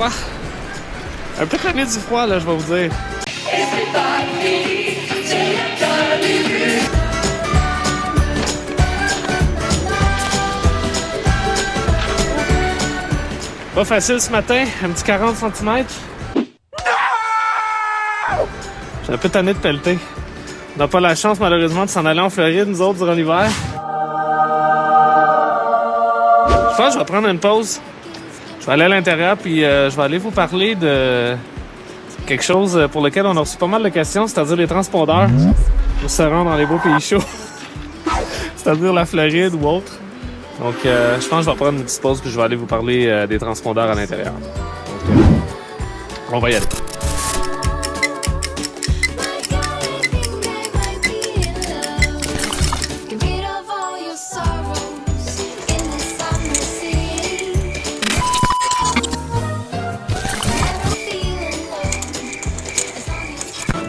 froid. Un peu tanné du froid, là, je vais vous dire. Pas facile ce matin, un petit 40 cm. J'ai un peu tanné de pelleter. On n'a pas la chance, malheureusement, de s'en aller en Floride, nous autres, durant l'hiver. Je pense que je vais prendre une pause. Je vais aller à l'intérieur, puis je vais aller vous parler de quelque chose pour lequel on a reçu pas mal de questions, c'est-à-dire les transpondeurs pour se rendre dans les beaux pays chauds. C'est-à-dire la Floride ou autre. Donc, je pense que je vais prendre une petite pause, puis je vais aller vous parler des transpondeurs à l'intérieur. Donc, on va y aller.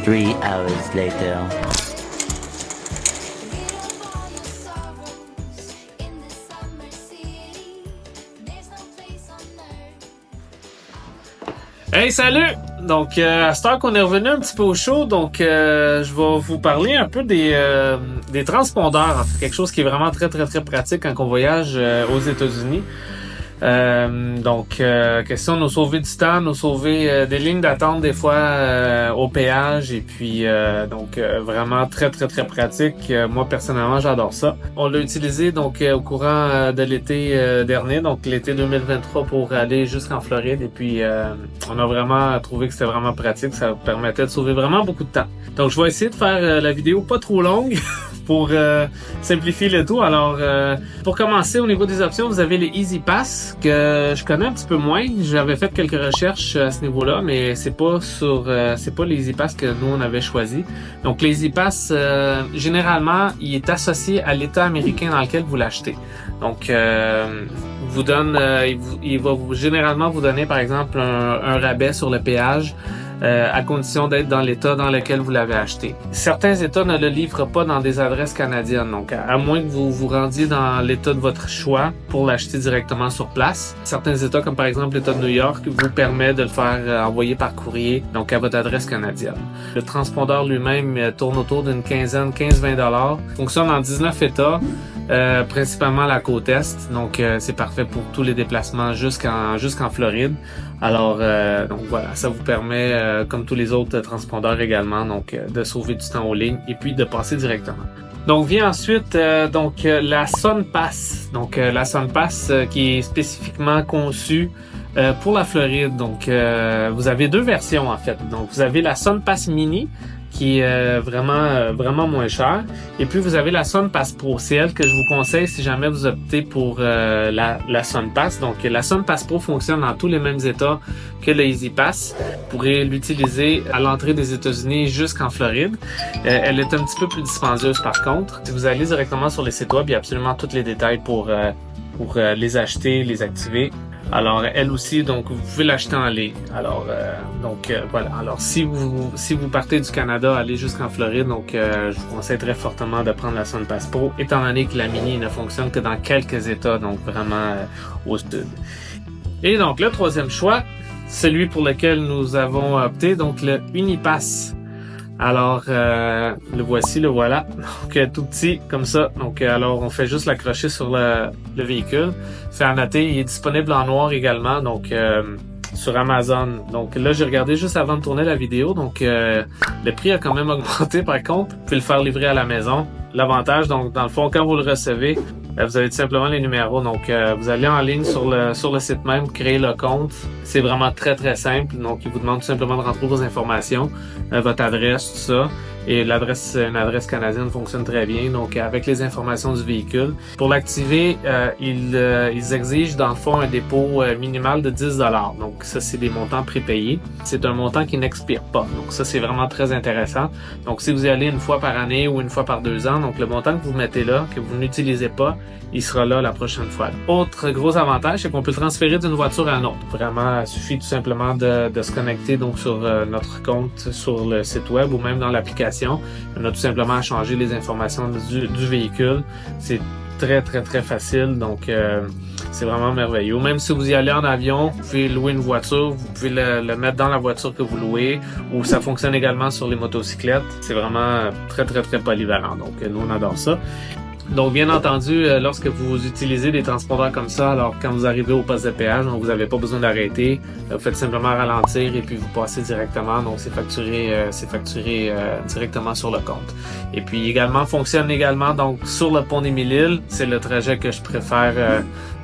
Three hours later. Hey, salut! Donc, à cette heure qu'on est revenu un petit peu au show, donc je vais vous parler un peu des transpondeurs. En fait, quelque chose qui est vraiment très pratique quand on voyage aux États-Unis. Question de nous sauver du temps, nous sauver des lignes d'attente des fois au péage et puis vraiment très pratique. Moi personnellement j'adore ça. On l'a utilisé donc au courant de l'été dernier, donc l'été 2023 pour aller jusqu'en Floride et puis on a vraiment trouvé que c'était vraiment pratique, ça permettait de sauver vraiment beaucoup de temps. Donc je vais essayer de faire la vidéo pas trop longue pour simplifier le tout. Alors pour commencer au niveau des options, vous avez les Easy Pass que je connais un petit peu moins. J'avais fait quelques recherches à ce niveau-là, mais c'est pas les Easy Pass que nous on avait choisi. Donc les Easy Pass, généralement, il est associé à l'État américain dans lequel vous l'achetez. Donc vous donne, il va généralement vous donner par exemple un rabais sur le péage. À condition d'être dans l'État dans lequel vous l'avez acheté. Certains États ne le livrent pas dans des adresses canadiennes, donc à moins que vous vous rendiez dans l'État de votre choix pour l'acheter directement sur place. Certains États, comme par exemple l'État de New York, vous permet de le faire envoyer par courrier, donc à votre adresse canadienne. Le transpondeur lui-même tourne autour d'une quinzaine, 15-20$. Fonctionne dans 19 États, principalement la côte Est, donc c'est parfait pour tous les déplacements jusqu'en Floride. Alors, donc voilà, ça vous permet, comme tous les autres transpondeurs également, donc de sauver du temps en ligne et puis de passer directement. Donc vient ensuite la SunPass. Donc la SunPass qui est spécifiquement conçue pour la Floride. Donc vous avez deux versions en fait. Donc vous avez la SunPass Mini qui est vraiment moins cher. Et puis vous avez la SunPass Pro, c'est elle que je vous conseille si jamais vous optez pour la SunPass. Donc la SunPass Pro fonctionne dans tous les mêmes états que le Easy Pass. Vous pourrez l'utiliser à l'entrée des États-Unis jusqu'en Floride. Elle est un petit peu plus dispendieuse par contre. Si vous allez directement sur les sites web, il y a absolument tous les détails pour les acheter, les activer. Alors elle aussi, donc vous pouvez l'acheter en ligne. Alors voilà. Alors si vous partez du Canada, allez jusqu'en Floride, donc je vous conseille très fortement de prendre la SunPass Pro, étant donné que la Mini ne fonctionne que dans quelques États, donc vraiment au sud. Et donc le troisième choix, celui pour lequel nous avons opté, donc le Unipass. Alors, le voici, le voilà. Donc, tout petit, comme ça. Donc, alors, on fait juste l'accrocher sur le véhicule. Fait à noter, il est disponible en noir également, donc sur Amazon. Donc là, j'ai regardé juste avant de tourner la vidéo. Donc, le prix a quand même augmenté, par contre. Vous pouvez le faire livrer à la maison. L'avantage, donc, dans le fond, quand vous le recevez, vous avez tout simplement les numéros. Donc, vous allez en ligne sur le site même, créer le compte. C'est vraiment très simple. Donc, il vous demande tout simplement de rentrer vos informations, votre adresse, tout ça. Et une adresse canadienne fonctionne très bien. Donc, avec les informations du véhicule. Pour l'activer, ils exigent dans le fond un dépôt minimal de 10$. Donc, ça, c'est des montants prépayés. C'est un montant qui n'expire pas. Donc, ça, c'est vraiment très intéressant. Donc, si vous y allez une fois par année ou une fois par 2 ans, donc le montant que vous mettez là, que vous n'utilisez pas, il sera là la prochaine fois. Autre gros avantage, c'est qu'on peut le transférer d'une voiture à une autre. Vraiment, il suffit tout simplement de se connecter donc sur notre compte sur le site web ou même dans l'application. On a tout simplement à changer les informations du véhicule. C'est très facile. Donc, C'est vraiment merveilleux. Même si vous y allez en avion, vous pouvez louer une voiture, vous pouvez le mettre dans la voiture que vous louez, ou ça fonctionne également sur les motocyclettes. C'est vraiment très, très, très polyvalent. Donc, nous, on adore ça. Donc, bien entendu, lorsque vous utilisez des transpondeurs comme ça, alors quand vous arrivez au poste de péage, donc vous n'avez pas besoin d'arrêter, vous faites simplement ralentir et puis vous passez directement. Donc, c'est facturé directement sur le compte. Et puis également, fonctionne également donc sur le pont d'Émile-Île. C'est le trajet que je préfère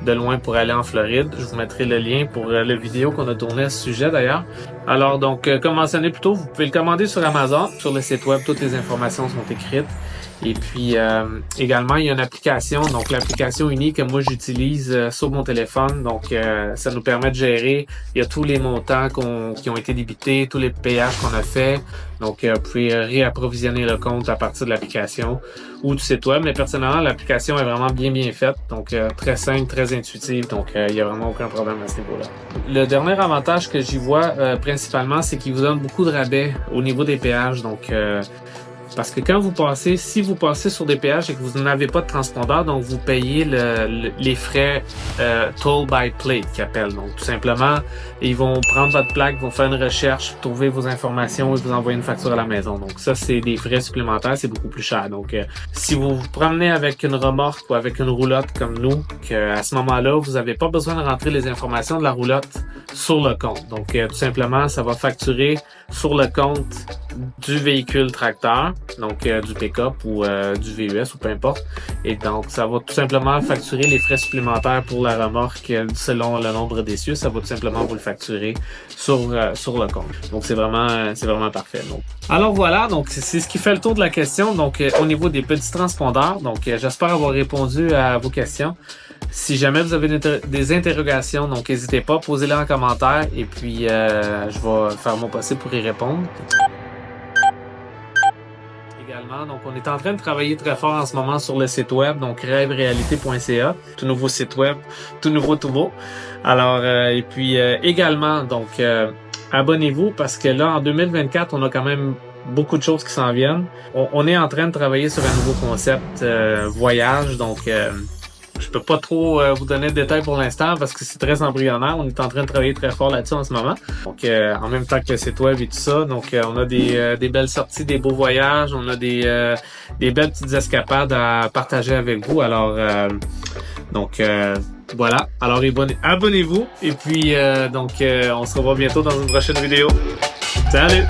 de loin pour aller en Floride. Je vous mettrai le lien pour la vidéo qu'on a tournée à ce sujet d'ailleurs. Alors donc, comme mentionné plus tôt, vous pouvez le commander sur Amazon. Sur le site web, toutes les informations sont écrites. Et puis également, il y a une application, donc l'application unique que moi j'utilise sur mon téléphone. Donc ça nous permet de gérer, il y a tous les montants qui ont été débités, tous les payages qu'on a fait. Donc vous pouvez réapprovisionner le compte à partir de l'application ou du site web. Mais personnellement, l'application est vraiment bien faite. Donc très simple, très intuitive. Donc il n'y a vraiment aucun problème à ce niveau-là. Le dernier avantage que j'y vois principalement, c'est qu'il vous donne beaucoup de rabais au niveau des péages. Donc parce que quand vous passez, si vous passez sur des péages et que vous n'avez pas de transpondeur, donc vous payez les frais toll by plate qu'ils appellent. Donc tout simplement, ils vont prendre votre plaque, vont faire une recherche, trouver vos informations et vous envoyer une facture à la maison. Donc ça, c'est des frais supplémentaires, c'est beaucoup plus cher. Donc si vous vous promenez avec une remorque ou avec une roulotte comme nous, qu'à ce moment-là, vous n'avez pas besoin de rentrer les informations de la roulotte sur le compte. Donc tout simplement, ça va facturer sur le compte du véhicule tracteur, donc du pick-up ou du VUS ou peu importe. Et donc, ça va tout simplement facturer les frais supplémentaires pour la remorque selon le nombre d'essieux. Ça va tout simplement vous le facturer sur le compte. Donc, c'est vraiment parfait. Donc, alors voilà, donc c'est ce qui fait le tour de la question. Donc, au niveau des petits transpondeurs, donc j'espère avoir répondu à vos questions. Si jamais vous avez des interrogations, donc n'hésitez pas, posez-les en commentaire et puis je vais faire mon possible pour y répondre. Également, donc on est en train de travailler très fort en ce moment sur le site web, donc rêverealité.ca, tout nouveau site web, tout beau. Alors et puis également, donc abonnez-vous parce que là en 2024, on a quand même beaucoup de choses qui s'en viennent. On est en train de travailler sur un nouveau concept voyage, donc je peux pas trop vous donner de détails pour l'instant parce que c'est très embryonnaire. On est en train de travailler très fort là-dessus en ce moment. Donc, en même temps que le site web et tout ça. Donc, on a des belles sorties, des beaux voyages. On a des belles petites escapades à partager avec vous. Alors, voilà. Alors, abonnez-vous. Et puis, on se revoit bientôt dans une prochaine vidéo. Salut!